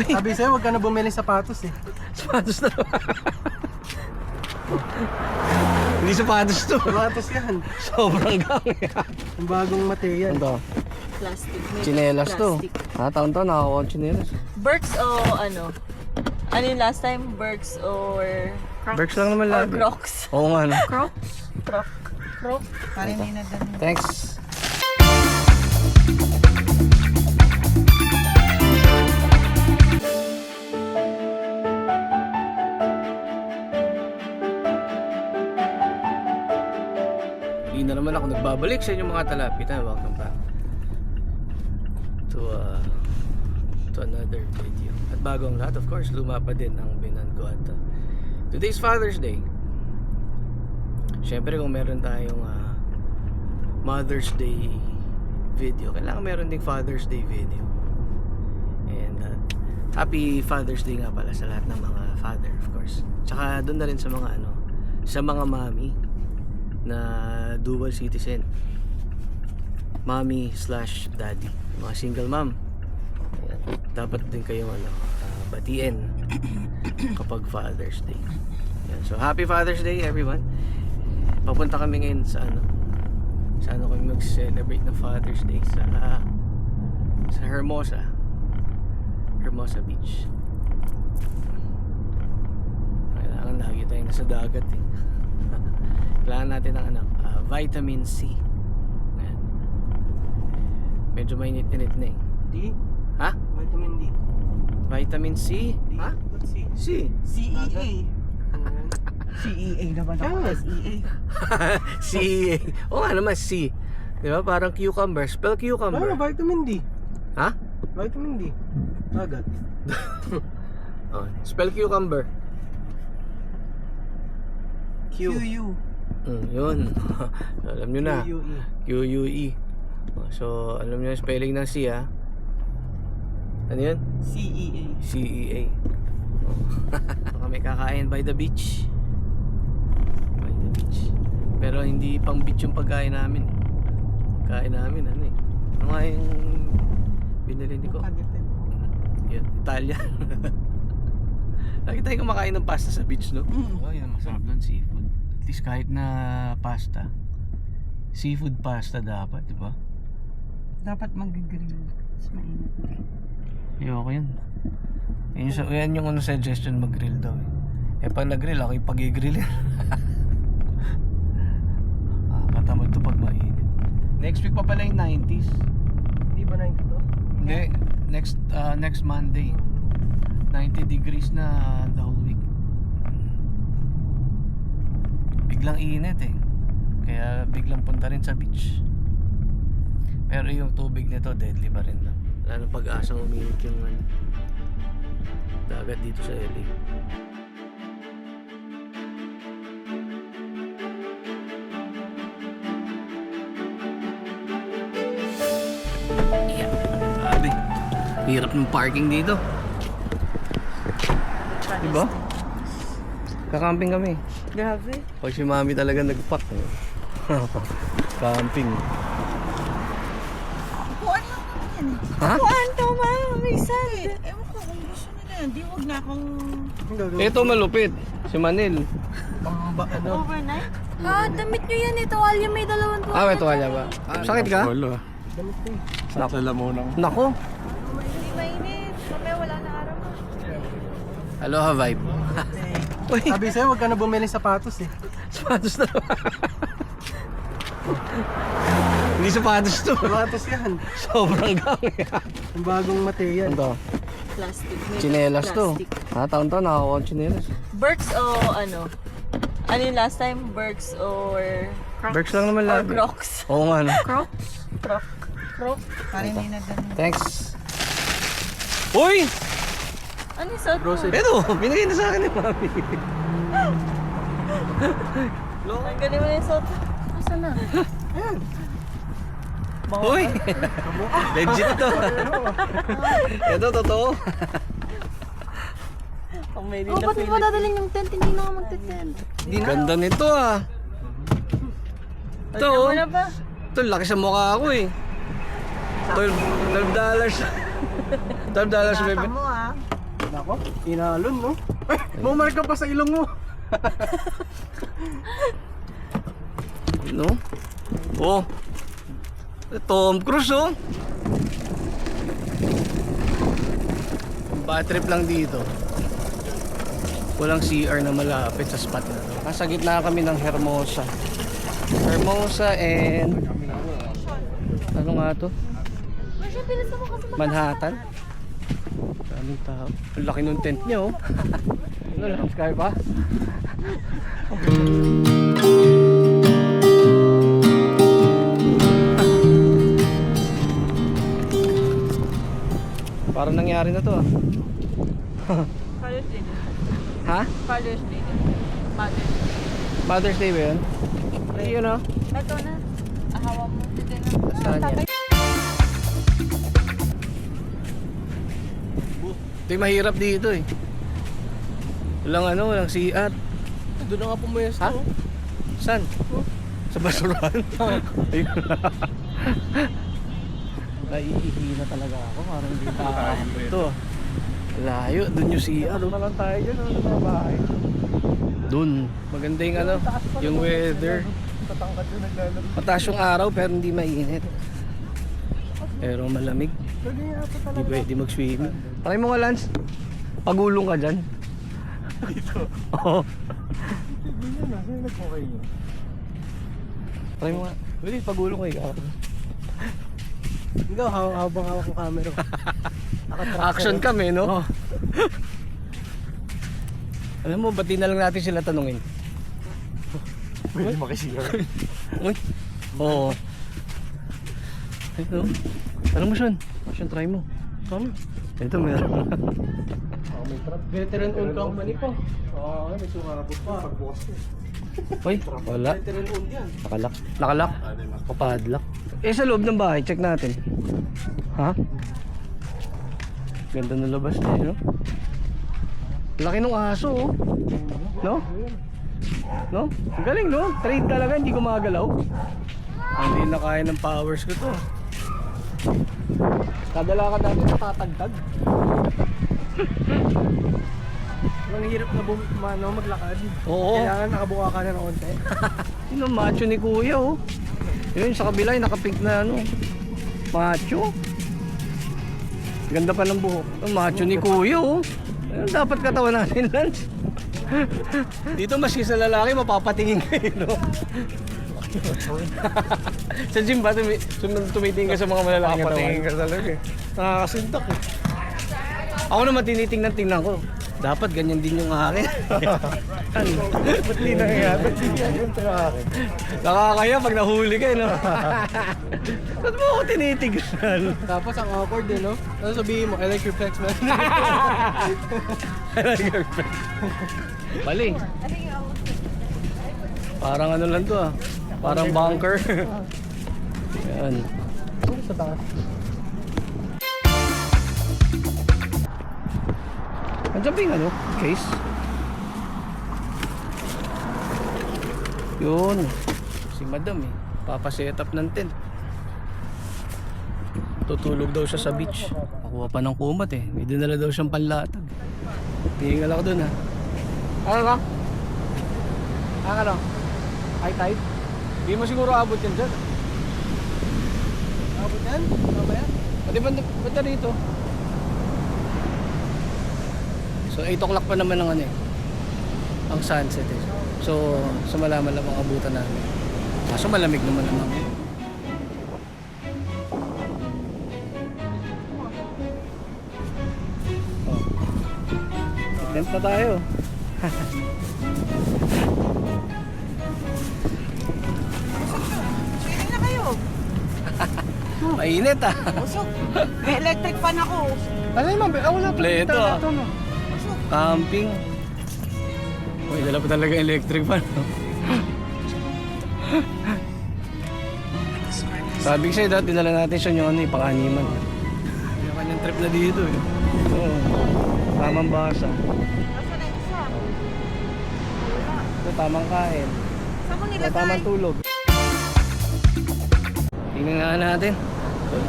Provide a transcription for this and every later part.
Sabi sa'yo, huwag ka na bumili sapatos eh. Sapatos na. Hindi sapatos to. Sapatos yan. Sobrang gamit. Ang bagong material. Ano to? Plastic. Chinelas to. Plastic. Taon-taon nakakuha ang chinelas. Berks o ano? Ano yung last time? Berks or Crocs? Berks lang naman Or lagi. Crocs? Oo nga no. Crocs? Crocs? Parang hindi na ganun. Thanks. Hindi na naman ako nagbabalik sa inyong mga talapitan. Welcome back to another video. At bago ang lahat, of course, luma pa din ang binan ko. At today's Father's Day. Siyempre kung meron tayong Mother's Day video, kailangan meron ding Father's Day video. And happy Father's Day nga pala sa lahat ng mga father, of course. Tsaka doon na rin sa mga sa mga mommy na dual citizen, mommy / daddy, mga single mom. Ayan. Dapat din kayong batiin kapag Father's Day. Ayan. So happy Father's Day everyone. Papunta kami ngayon sa kami mag-celebrate ng Father's Day sa Hermosa Beach. Kailangan lagi tayong nasa dagat eh. Kailangan natin ng vitamin C. Ayan. Medyo mainit-init na eh. D? Ha? Vitamin D. Vitamin C? D? Ha? Ba't C? C? CEA. CEA naman ako. SEA. C. Oo nga naman C. Di ba? Parang cucumber. Spell cucumber. Vitamin D. Ha? Vitamin D. Agad. Oh, spell cucumber. Q. QU. Yun. Alam nyo na. QUE. QUE. So, alam nyo yung spelling ng C ha? Ano yun? CEA. CEA. Kami kakain by the beach. By the beach. Pero hindi pang beach yung pagkain namin. Pagkain namin ano eh. Ano nga yung binili ni ko? Yun, Italian. Lagi tayong kumakain ng pasta sa beach, no? Oh, yan, masarap doon, seafood. At least kahit na pasta, seafood pasta dapat, di ba? Dapat mag-grill. Mas mainit. Ayoko yun. Yan yung suggestion, mag-grill daw eh. Pag nag-grill, ako yung pag-i-grill yan. Katamad to pag mainit. Next week pa pala yung 90s. Di ba 90 to? Hindi, next Monday. 90 degrees na the whole week. Biglang init eh. Kaya biglang punta rin sa beach. Pero yung tubig nito deadly pa rin lang. Lalo pag-asang uminit yung dagat dito sa LA. Yeah. Sabi, hirap ng parking dito. Diba? Kakamping kami. Grabe. Pag si mami talaga nag-pack. Camping. Kuhaan lang naman yan eh. Ha? Kuhaan to, ma. May sand. Ewan ko kung gusto nila yan. Di wag na akong... Ang gagawin? Ito malupit. Si Manil. Overnight? Damit nyo yan. Tuwalya may dalawang tuwalya. May tuwalya ba? Sakit ka? Damit ko eh. Sa lalamunan. Nako. Hindi mainit. Mamaya wala na araw. Aloha vibe. Uy, Sabi sa'yo, huwag ka na bumili sapatos eh. sapatos na. Hindi sapatos to. Sapatos yan. Sobrang gamit. Ang bagong material. Ano to? Plastic. Chinelas to. Plastic. Taon-taon nakakuha ang chinelas. Berks o ano? Ano yung last time? Berks or Crocs? Berks lang naman Or lagi. Crocs? Oo nga no. Crocs? Crocs? Parang hindi na ganun. Thanks. Uy! Ano yung suot mo? Grocery. Ito, binigay na sa akin ni mami. Ang galing mo na yung suot. Asa na? Uy! Legit to. Ito, totoo. Pang may Oh, ba't mo pa dadaling yung tent? Hindi na nga magte-tent. Ganda nito ah. Ito, Ano na ba? ito laki sa mukha ako eh. $12. $12 bebe. Tama mo ah. Nako, inalon no? Ay, bumarka pa sa ilong mo. No? Oh. Tom Cruise oh. Bad trip lang dito. Walang CR na malapit sa spot na to. Nasa gitna kami ng Hermosa. Hermosa and ano nga to? Masya, bilis mo kasi Manhattan. Daming tao. Ang laki nung tent niya oh. Ano lang, sky pa? Parang nangyari na to ah. Father's Day din. Ha? Father's Day din. Mother's Day. Mother's Day ba yun? Ayun oh. Ito na. Ahawa mo. Dito na. Saan yan? Ito yung mahirap dito eh. Walang CR. Doon na nga pumesto. Ha? Saan? Sa basuran? Ayun na. Naiihi na talaga ako. Parang hindi pa ito. Layo. Doon yung CR. Doon na lang tayo dyan, ano sa bahay. Doon. Maganda yung ano, yung weather. Tatangkad yun, naglalaro. Mataas yung araw pero hindi mainit. Pero malamig. Pwede nga ito Hindi talaga. pwede mag-swimming. Try mo nga, Lance. Pagulong ka dyan. Dito. Oo. Hindi yan ah, sa'yo nag-okay nyo. Try mo nga. Pwede, pagulong ka ikaw. Ikaw, habang hawak ng camera. Action kami, no? Oh. Alam mo, ba't di na lang natin sila tanungin? Pwede makisigaw. Uy. Oo. Ay, no? Tanong mo, Sean. Sean, try mo. Ano? Ito, meron. Oh, may trap. Veteran owned company pa. Oo, may sumabot pa. Pagbukas ko. Uy, wala. Veteran owned yan. Nakalak. Nakalak? Papadlock. Eh, sa loob ng bahay, check natin. Ha? Ganda ng labas niya, no? Laki ng aso, oh. No? No? Ang galing, no? Trade talaga, hindi gumagalaw. Hindi na kaya ng powers ko to. Kadala ka natin natatagtag. Ang hirap na maglakad. Oo. Kailangan nakabuka ka na ng konti. Yun ang macho ni kuya, oh. Yun, sa kabila, yung nakapink na ano. Macho. Ganda pa ng buhok. Ang macho ni kuya, oh. Ayun, dapat katawan natin, Lance. Dito maski sa lalaki, mapapatingin kayo, no? Sa gym ba, tumitingin ka sa mga malalaking katawan? Papatingin ka talaga eh. Nakakasintak eh. Ako naman tinitingnan ko. Dapat ganyan din yung akin. Ba't di nangyayari? Ba't di ganyan sa akin? Nakakaya pag nahuli ka, no? Ba't mo ako tinitignan? Tapos ang awkward eh, no? Ano sabihin mo? I like your flex, man. Bali. Parang ano lang to ah. Parang bunker. Yan. Sa taas. Andiyan ba yung ano? Case? Yun. Si madam eh. Papaset up ng tent. Tutulog daw siya sa beach. Nakuha pa ng kumat eh. May dinala daw siyang panlatag. Hihingal ako dun ha. Ano ka? Ano? High tide? Hindi mo siguro abot yan dyan. Abot yan? Ano ba yan? Pati ba't na rito? So 8 o'clock pa naman ang ano eh. Ang sunset eh. So sa malaman lang ang abutan namin. Kaso malamig naman naman. Oh. Tent na tayo. Swimming na kayo. Mainit ah. Busog. May electric fan ako. Ano yun, ma'am? Ako na. Kompleto ah. Camping. Uy, dala pa talaga yung electric fan. Sabi ko sa'yo, dati dinala natin siya yung ano, pang-animan. Yung kanyang trip na dito eh. Oo. Tamang basa. Nasa na isa? Ito, tamang kain. Saan mo Ito, nilagay? tamang tulog. Tingnan nga natin.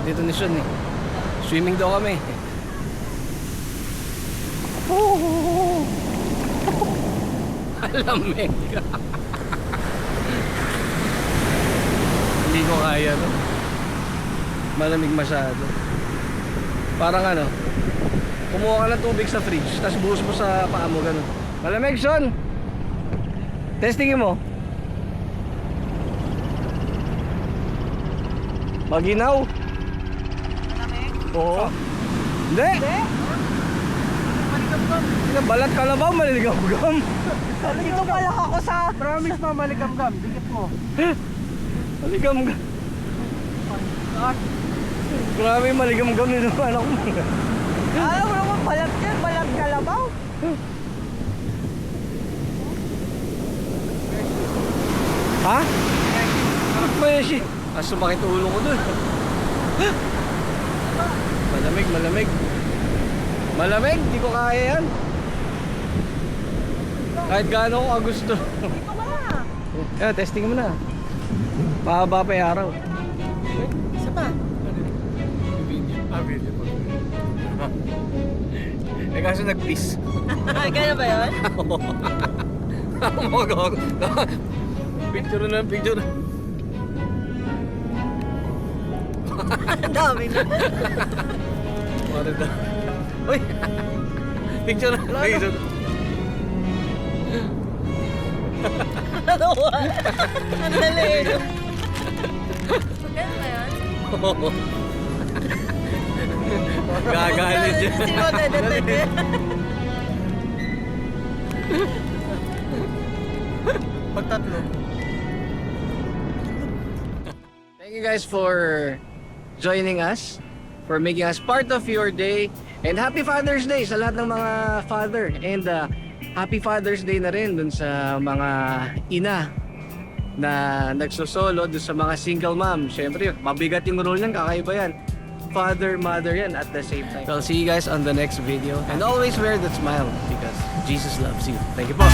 Dito ni Sean eh. Swimming daw kami. Alamig. Hindi ko kaya, no? Malamig masyado. Parang ano, kumuha ka ng tubig sa fridge, tapos buhos mo sa paa mo, ganun. Malamig, Sean! Testingin mo. Maginaw. Oo. Hindi. Balat kalabaw, maliligam-gam. Dito pala ako sa... Promise ma, maligam-gam. Dikit mo. Maligam-gam. Grabe, maligam-gam nito anak mo. Alam mo naman, balat yan, balat kalabaw. Ha? Fresh. Ah, sumakit ulo ko dun. Malamig, malamig. Malamig, di ko kaya yan. Kahit gaano ko gusto. Dito ka na. Yeah, testing mo na. Mahaba pa yung araw. Isa pa. Video pa. Eh kaso nag-peace. Kaya ba yun? Picture na, picture. Ang dami na. Ano na? Uy! Picture na, picture. Ano ba? Ang dali. Magkano ba yun? Gagalit dyan. Hindi mo dedetect. Pag tatlo. Thank you guys for joining us, for making us part of your day, and happy Father's Day sa lahat ng mga father, and happy Father's Day na rin dun sa mga ina na nagsosolo, dun sa mga single mom. Syempre, mabigat yung role niyan, kakaiba yan. Father, mother yan at the same time. So I'll see you guys on the next video, and always wear that smile because Jesus loves you. Thank you po.